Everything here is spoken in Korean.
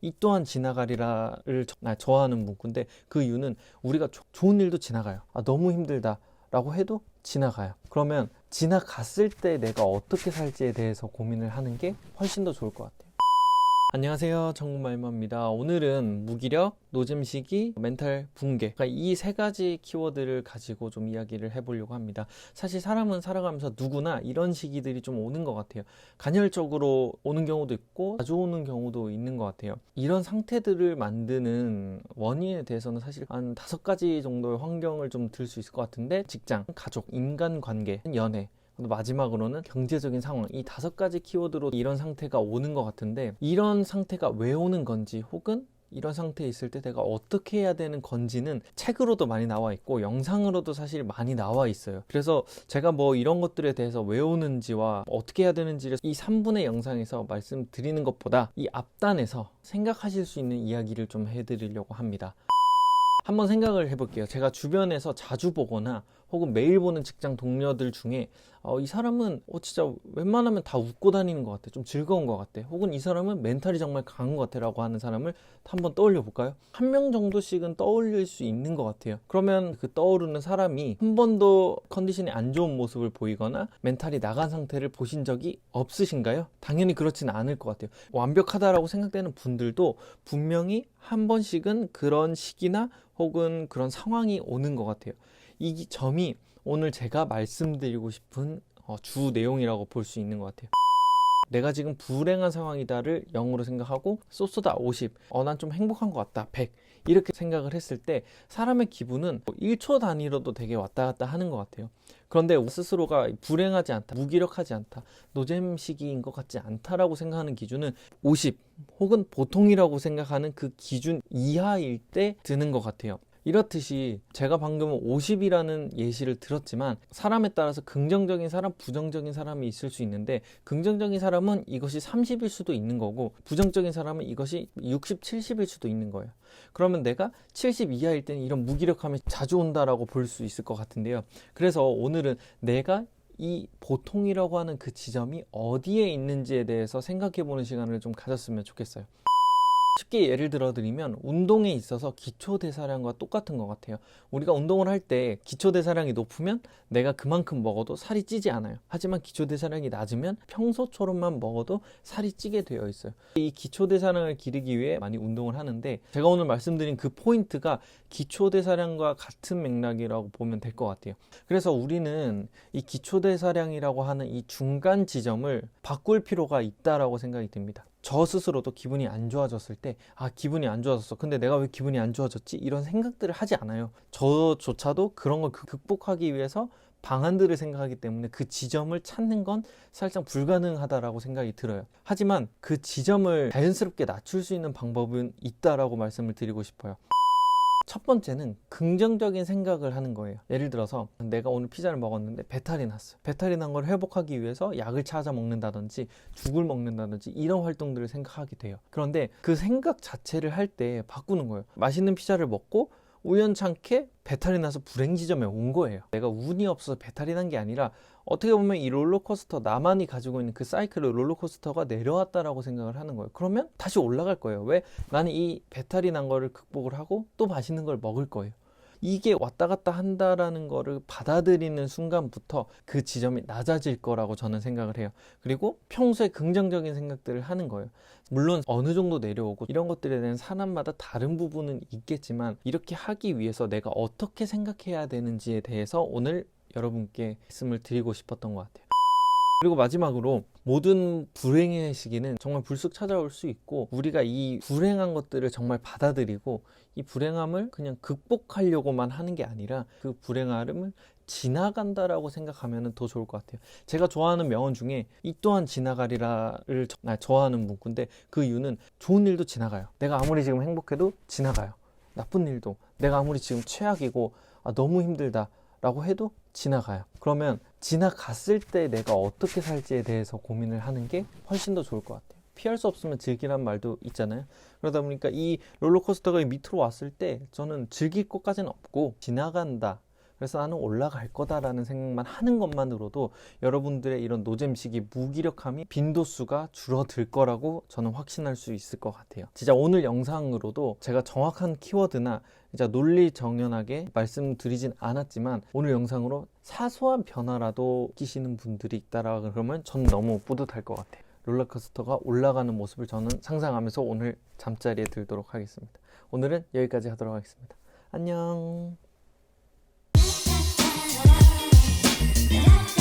이 또한 지나가리라를 좋아하는 문구인데, 그 이유는 우리가 좋은 일도 지나가요. 너무 힘들다 라고 해도 지나가요. 그러면 지나갔을 때 내가 어떻게 살지에 대해서 고민을 하는 게 훨씬 더 좋을 것 같아요. 안녕하세요, 정구말마입니다. 오늘은 무기력, 노잼 시기, 멘탈 붕괴, 이 세 가지 키워드를 가지고 좀 이야기를 해보려고 합니다. 사실 사람은 살아가면서 누구나 이런 시기들이 좀 오는 것 같아요. 간헐적으로 오는 경우도 있고 자주 오는 경우도 있는 것 같아요. 이런 상태들을 만드는 원인에 대해서는 사실 한 5가지 정도의 환경을 좀 들 수 있을 것 같은데, 직장, 가족, 인간관계, 연애, 마지막으로는 경제적인 상황, 이 5가지 키워드로 이런 상태가 오는 것 같은데, 이런 상태가 왜 오는 건지, 혹은 이런 상태에 있을 때 내가 어떻게 해야 되는 건지는 책으로도 많이 나와 있고 영상으로도 사실 많이 나와 있어요. 그래서 제가 이런 것들에 대해서 왜 오는지와 어떻게 해야 되는지를 이 3분의 영상에서 말씀드리는 것보다 이 앞단에서 생각하실 수 있는 이야기를 좀 해드리려고 합니다. 한번 생각을 해볼게요. 제가 주변에서 자주 보거나 혹은 매일 보는 직장 동료들 중에 이 사람은 진짜 웬만하면 다 웃고 다니는 것 같아, 좀 즐거운 것 같아, 혹은 이 사람은 멘탈이 정말 강한 것 같아 라고 하는 사람을 한번 떠올려 볼까요? 한 명 정도씩은 떠올릴 수 있는 것 같아요. 그러면 그 떠오르는 사람이 한 번도 컨디션이 안 좋은 모습을 보이거나 멘탈이 나간 상태를 보신 적이 없으신가요? 당연히 그렇지는 않을 것 같아요. 완벽하다라고 생각되는 분들도 분명히 한 번씩은 그런 시기나 혹은 그런 상황이 오는 것 같아요. 이 점이 오늘 제가 말씀드리고 싶은 주 내용이라고 볼 수 있는 것 같아요. 내가 지금 불행한 상황이다를 0으로 생각하고 소스다 50, 난 좀 행복한 것 같다 100, 이렇게 생각을 했을 때 사람의 기분은 1초 단위로도 되게 왔다 갔다 하는 것 같아요. 그런데 스스로가 불행하지 않다, 무기력하지 않다, 노잼 시기인 것 같지 않다라고 생각하는 기준은 50 혹은 보통이라고 생각하는 그 기준 이하일 때 드는 것 같아요. 이렇듯이 제가 방금 50이라는 예시를 들었지만, 사람에 따라서 긍정적인 사람, 부정적인 사람이 있을 수 있는데, 긍정적인 사람은 이것이 30일 수도 있는 거고, 부정적인 사람은 이것이 60, 70일 수도 있는 거예요. 그러면 내가 70 이하일 때는 이런 무기력함이 자주 온다라고 볼 수 있을 것 같은데요. 그래서 오늘은 내가 이 보통이라고 하는 그 지점이 어디에 있는지에 대해서 생각해보는 시간을 좀 가졌으면 좋겠어요. 쉽게 예를 들어 드리면, 운동에 있어서 기초대사량과 똑같은 것 같아요. 우리가 운동을 할 때 기초대사량이 높으면 내가 그만큼 먹어도 살이 찌지 않아요. 하지만 기초대사량이 낮으면 평소처럼만 먹어도 살이 찌게 되어 있어요. 이 기초대사량을 기르기 위해 많이 운동을 하는데, 제가 오늘 말씀드린 그 포인트가 기초대사량과 같은 맥락이라고 보면 될 것 같아요. 그래서 우리는 이 기초대사량이라고 하는 이 중간 지점을 바꿀 필요가 있다라고 생각이 듭니다. 저 스스로도 기분이 안 좋아졌을 때, 기분이 안 좋아졌어, 근데 내가 왜 기분이 안 좋아졌지? 이런 생각들을 하지 않아요. 저조차도 그런 걸 극복하기 위해서 방안들을 생각하기 때문에 그 지점을 찾는 건 살짝 불가능하다라고 생각이 들어요. 하지만 그 지점을 자연스럽게 낮출 수 있는 방법은 있다라고 말씀을 드리고 싶어요. 첫 번째는 긍정적인 생각을 하는 거예요. 예를 들어서 내가 오늘 피자를 먹었는데 배탈이 났어요. 배탈이 난 걸 회복하기 위해서 약을 찾아 먹는다든지 죽을 먹는다든지 이런 활동들을 생각하게 돼요. 그런데 그 생각 자체를 할 때 바꾸는 거예요. 맛있는 피자를 먹고 우연찮게 배탈이 나서 불행 지점에 온 거예요. 내가 운이 없어서 배탈이 난 게 아니라, 어떻게 보면 이 롤러코스터, 나만이 가지고 있는 그 사이클을 롤러코스터가 내려왔다라고 생각을 하는 거예요. 그러면 다시 올라갈 거예요. 왜? 나는 이 배탈이 난 거를 극복을 하고 또 맛있는 걸 먹을 거예요. 이게 왔다 갔다 한다라는 거를 받아들이는 순간부터 그 지점이 낮아질 거라고 저는 생각을 해요. 그리고 평소에 긍정적인 생각들을 하는 거예요. 물론 어느 정도 내려오고 이런 것들에 대한 사람마다 다른 부분은 있겠지만, 이렇게 하기 위해서 내가 어떻게 생각해야 되는지에 대해서 오늘 여러분께 말씀을 드리고 싶었던 것 같아요. 그리고 마지막으로, 모든 불행의 시기는 정말 불쑥 찾아올 수 있고, 우리가 이 불행한 것들을 정말 받아들이고 이 불행함을 그냥 극복하려고만 하는 게 아니라 그 불행함을 지나간다라고 생각하면 더 좋을 것 같아요. 제가 좋아하는 명언 중에 이 또한 지나가리라를 좋아하는 문구인데, 그 이유는 좋은 일도 지나가요. 내가 아무리 지금 행복해도 지나가요. 나쁜 일도, 내가 아무리 지금 최악이고 너무 힘들다 라고 해도 지나가요. 그러면 지나갔을 때 내가 어떻게 살지에 대해서 고민을 하는 게 훨씬 더 좋을 것 같아요. 피할 수 없으면 즐기란 말도 있잖아요. 그러다 보니까 이 롤러코스터가 밑으로 왔을 때 저는 즐길 것까지는 없고, 지나간다, 그래서 나는 올라갈 거다라는 생각만 하는 것만으로도 여러분들의 이런 노잼식이 무기력함이 빈도수가 줄어들 거라고 저는 확신할 수 있을 것 같아요. 진짜 오늘 영상으로도 제가 정확한 키워드나 진짜 논리정연하게 말씀드리진 않았지만 오늘 영상으로 사소한 변화라도 느끼시는 분들이 있다라 그러면 전 너무 뿌듯할 것 같아요. 롤러코스터가 올라가는 모습을 저는 상상하면서 오늘 잠자리에 들도록 하겠습니다. 오늘은 여기까지 하도록 하겠습니다. 안녕. Yeah.